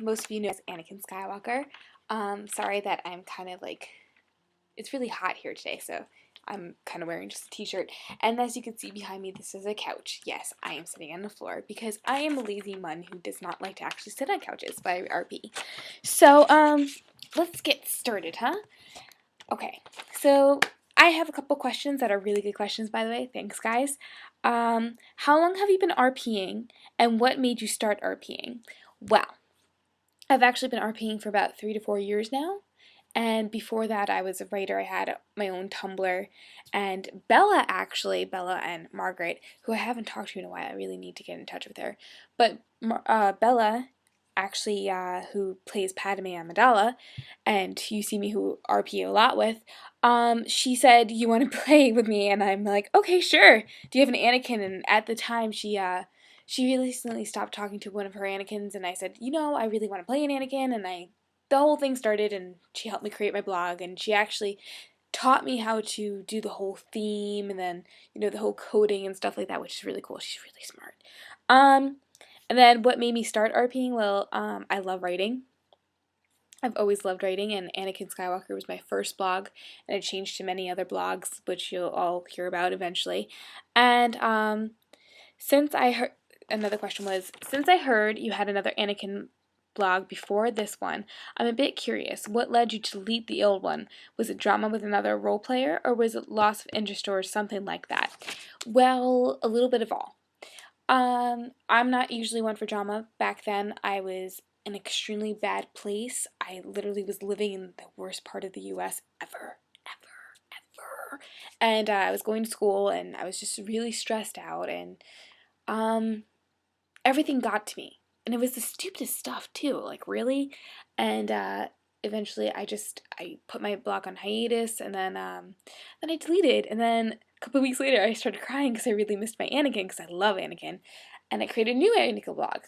Most of you know as Anakin Skywalker. Sorry that I'm kind of like, it's really hot here today, so I'm kind of wearing just a t-shirt. And as you can see behind me, this is a couch. Yes, I am sitting on the floor because I am a lazy mun who does not like to actually sit on couches by RP. So, let's get started, huh? Okay, so I have a couple questions that are really good questions, by the way. Thanks, guys. How long have you been RPing, and what made you start RPing? Well, I've actually been RPing for about 3 to 4 years now. And before that, I was a writer. I had my own Tumblr. And Bella, actually, Bella and Margaret, who I haven't talked to in a while, I really need to get in touch with her. But Bella, actually, who plays Padme Amidala, and you see me who RP a lot with, she said, "You want to play with me?" And I'm like, "Okay, sure. Do you have an Anakin?" And at the time, she recently stopped talking to one of her Anakins, and I said, I really want to play an Anakin, and the whole thing started, and she helped me create my blog, and she actually taught me how to do the whole theme, and then, the whole coding and stuff like that, which is really cool. She's really smart. And then what made me start RPing? Well, I love writing. I've always loved writing, and Anakin Skywalker was my first blog, and I changed to many other blogs, which you'll all hear about eventually. And, since I heard, another question was, since I heard you had another Anakin blog before this one, I'm a bit curious. What led you to delete the old one? Was it drama with another role player, or was it loss of interest or something like that? Well, a little bit of all. I'm not usually one for drama. Back then, I was in an extremely bad place. I literally was living in the worst part of the U.S. ever. And I was going to school, and I was just really stressed out, and everything got to me. And it was the stupidest stuff too, like really. And eventually I put my blog on hiatus, and then I deleted, and then a couple of weeks later I started crying because I really missed my Anakin, because I love Anakin, and I created a new Anakin blog.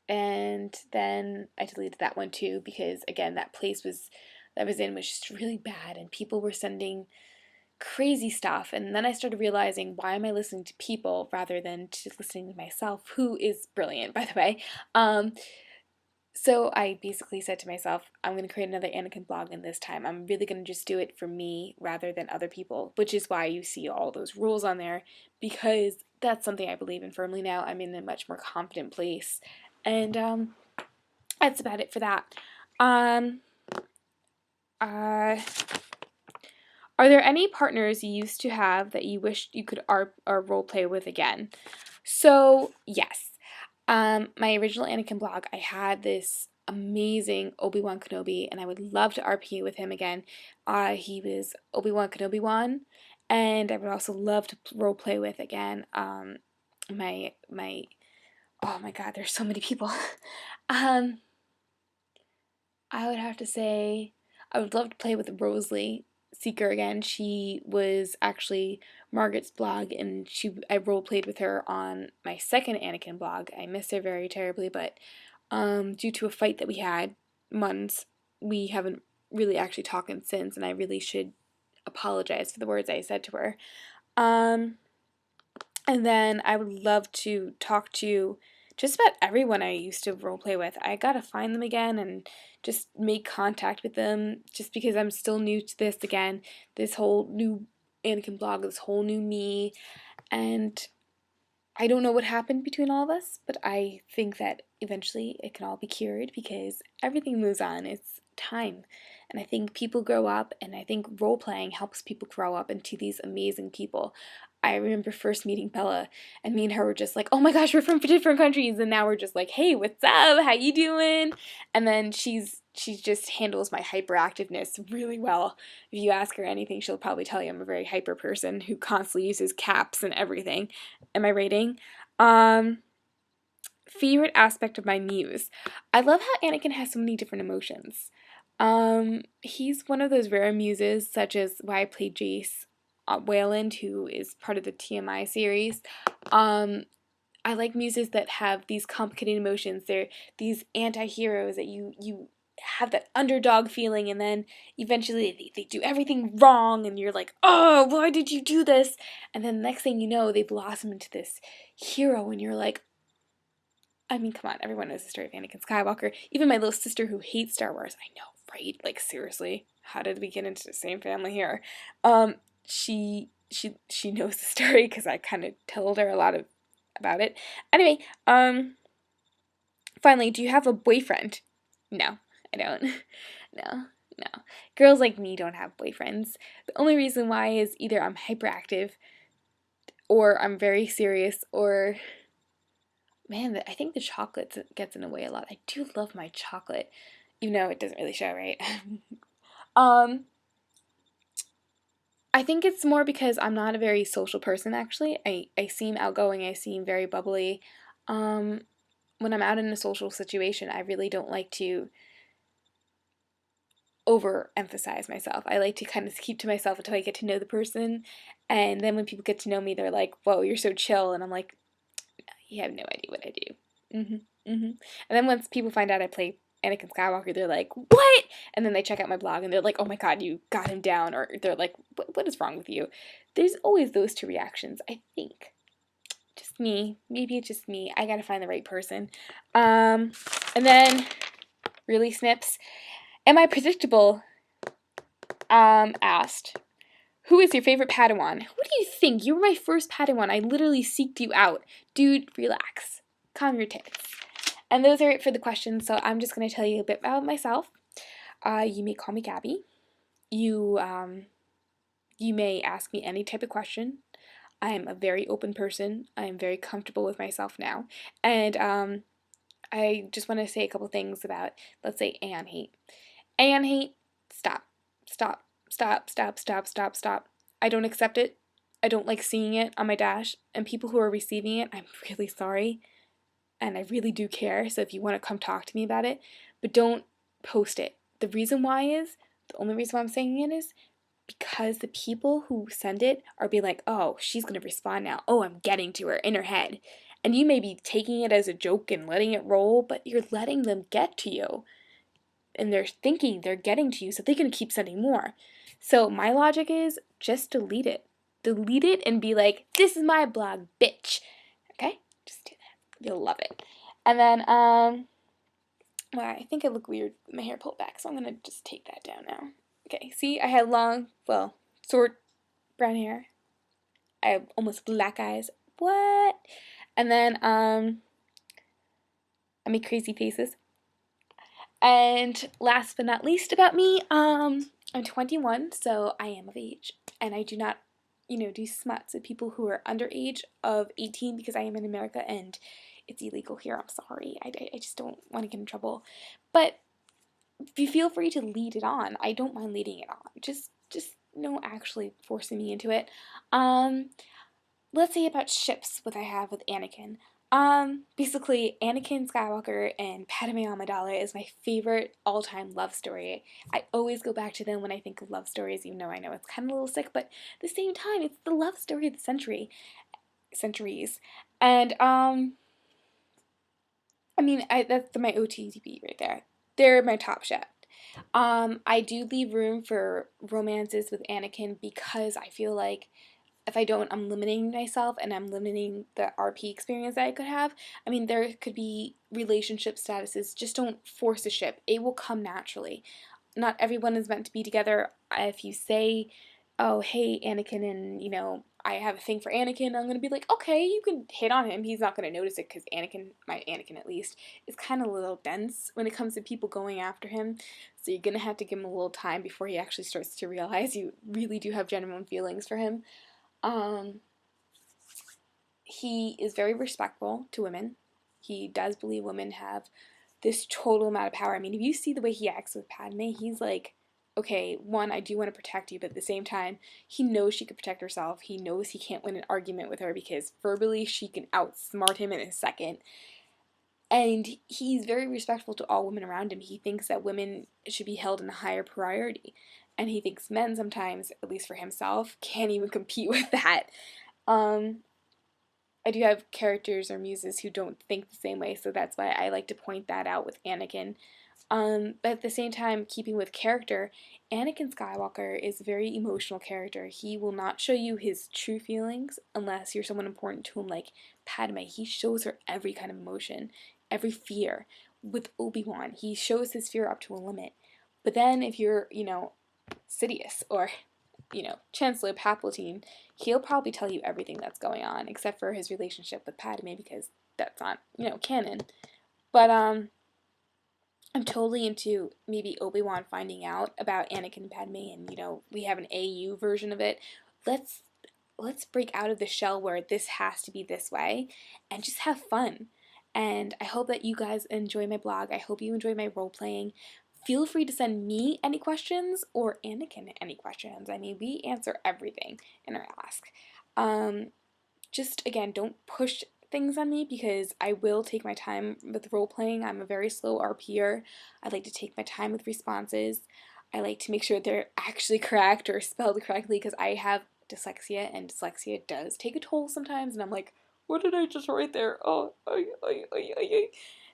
And then I deleted that one too, because again, that place that I was in was just really bad, and people were sending crazy stuff. And then I started realizing, why am I listening to people rather than to listening to myself, who is brilliant, by the way. So I basically said to myself, I'm going to create another Anakin blog, and this time I'm really going to just do it for me rather than other people, which is why you see all those rules on there, because that's something I believe in firmly now. I'm in a much more confident place, and that's about it for that. Uh, Are there any partners you used to have that you wish you could or role play with again? So, yes. My original Anakin blog, I had this amazing Obi-Wan Kenobi, and I would love to RP with him again. He was Obi-Wan Kenobi-Wan, and I would also love to role play with again. My oh my God, there's so many people. um, I would have to say I would love to play with Rosalie Seeker again. She was actually Margaret's blog, and I role played with her on my second Anakin blog. I missed her very terribly, but due to a fight that we had months, we haven't really actually talked since, and I really should apologize for the words I said to her. And then I would love to talk to just about everyone I used to roleplay with. I gotta find them again and just make contact with them, just because I'm still new to this again, this whole new Anakin blog, this whole new me, and I don't know what happened between all of us, but I think that eventually it can all be cured, because everything moves on. It's time. And I think people grow up, and I think role playing helps people grow up into these amazing people. I remember first meeting Bella, and me and her were just like, "Oh my gosh, we're from different countries," and now we're just like, "Hey, what's up? How you doing?" And then she just handles my hyperactiveness really well. If you ask her anything, she'll probably tell you I'm a very hyper person who constantly uses caps and everything. Am I rating? Um, Favorite aspect of my muse. I love how Anakin has so many different emotions. He's one of those rare muses, such as why I played Jace Wayland, who is part of the TMI series. I like muses that have these complicated emotions. They're these anti-heroes that you have that underdog feeling, and then eventually they do everything wrong, and you're like, "Oh, why did you do this?" And then the next thing you know, they blossom into this hero, and you're like, I mean, come on, everyone knows the story of Anakin Skywalker. Even my little sister who hates Star Wars, I know, right? Like, seriously, how did we get into the same family here? Um, she knows the story because I kind of told her a lot about it. Anyway, finally, do you have a boyfriend? No, I don't. No, no. Girls like me don't have boyfriends. The only reason why is either I'm hyperactive, or I'm very serious, or man, I think the chocolate gets in the way a lot. I do love my chocolate, even though it doesn't really show, right? um, I think it's more because I'm not a very social person, actually. I seem outgoing, I seem very bubbly. Um, when I'm out in a social situation, I really don't like to overemphasize myself. I like to kind of keep to myself until I get to know the person. And then when people get to know me, they're like, whoa, you're so chill. And I'm like, you have no idea what I do. And then once people find out I play Anakin Skywalker, they're like, what? And then they check out my blog and they're like, oh my god, you got him down. Or they're like, what is wrong with you? There's always those two reactions, I think. Just me. Maybe it's just me. I gotta find the right person. And then, really, Snips, am I predictable? Asked. Who is your favorite Padawan? Who do you think? You were my first Padawan. I literally seeked you out. Dude, relax. Calm your tits. And those are it for the questions, so I'm just going to tell you a bit about myself. You may call me Gabby. You may ask me any type of question. I am a very open person. I am very comfortable with myself now. And I just want to say a couple things about, let's say, Aeon hate. Aeon hate, stop. Stop. Stop, stop, stop, stop, stop. I don't accept it. I don't like seeing it on my dash. And people who are receiving it, I'm really sorry. And I really do care. So if you want to come talk to me about it, but don't post it. The only reason why I'm saying it is because the people who send it are being like, oh, she's going to respond now. Oh, I'm getting to her in her head. And you may be taking it as a joke and letting it roll, but you're letting them get to you. And they're thinking they're getting to you, so they're going to keep sending more. So my logic is just delete it. Delete it and be like, this is my blog, bitch. Okay? Just do that. You'll love it. And then, well, I think I look weird with my hair pulled back, so I'm going to just take that down now. Okay, see, I had long, well, short brown hair. I have almost black eyes. What? And then, I make crazy faces. And last but not least about me, I'm 21, so I am of age, and I do not, do smuts with people who are underage of 18 because I am in America and it's illegal here. I'm sorry. I just don't want to get in trouble. But you feel free to lead it on. I don't mind leading it on. Just no actually forcing me into it. Let's say about ships, what I have with Anakin. Basically, Anakin Skywalker and Padme Amidala is my favorite all-time love story. I always go back to them when I think of love stories, even though I know it's kind of a little sick, but at the same time, it's the love story of the centuries. And, I mean, that's my OTTP right there. They're my top chef. I do leave room for romances with Anakin because I feel like if I don't, I'm limiting myself and I'm limiting the RP experience that I could have. I mean, there could be relationship statuses. Just don't force a ship. It will come naturally. Not everyone is meant to be together. If you say, oh, hey, Anakin, and, I have a thing for Anakin, I'm going to be like, okay, you can hit on him. He's not going to notice it because Anakin, my Anakin at least, is kind of a little dense when it comes to people going after him. So you're going to have to give him a little time before he actually starts to realize you really do have genuine feelings for him. He is very respectful to women. He does believe women have this total amount of power. I mean, if you see the way he acts with Padme, he's like, okay, one, I do want to protect you, but at the same time, he knows she could protect herself. He knows he can't win an argument with her because verbally she can outsmart him in a second. And he's very respectful to all women around him. He thinks that women should be held in a higher priority. And he thinks men sometimes, at least for himself, can't even compete with that. I do have characters or muses who don't think the same way, so that's why I like to point that out with Anakin. But at the same time, keeping with character, Anakin Skywalker is a very emotional character. He will not show you his true feelings unless you're someone important to him like Padme. He shows her every kind of emotion. every fear. With Obi-Wan, he shows his fear up to a limit. But then if you're, Sidious or, Chancellor Palpatine, he'll probably tell you everything that's going on, except for his relationship with Padme, because that's not, canon. But, I'm totally into maybe Obi-Wan finding out about Anakin and Padme, and, we have an AU version of it. Let's break out of the shell where this has to be this way and just have fun. And I hope that you guys enjoy my blog. I hope you enjoy my role playing. Feel free to send me any questions or Anakin any questions. I mean, we answer everything in our ask. Just again, don't push things on me because I will take my time with role playing. I'm a very slow RPer. I like to take my time with responses. I like to make sure they're actually correct or spelled correctly because I have dyslexia, and dyslexia does take a toll sometimes, and I'm like, what did I just write there? Oh,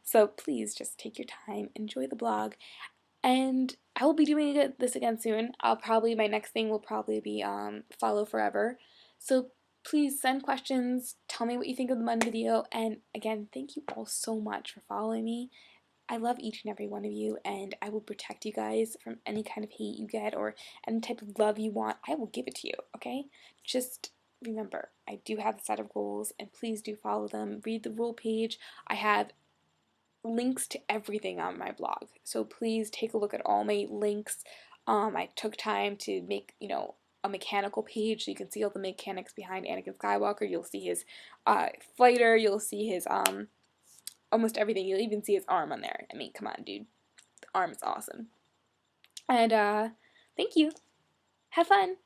so please just take your time, enjoy the blog, and I will be doing this again soon. My next thing will probably be follow forever. So please send questions, tell me what you think of the Mun video, and again, thank you all so much for following me. I love each and every one of you, and I will protect you guys from any kind of hate you get or any type of love you want. I will give it to you, okay? Just remember, I do have a set of goals, and please do follow them. Read the rule page. I have links to everything on my blog, so please take a look at all my links. I took time to make, a mechanical page so you can see all the mechanics behind Anakin Skywalker. You'll see his fighter, you'll see his almost everything. You'll even see his arm on there. I mean, come on, dude. The arm is awesome. And thank you. Have fun.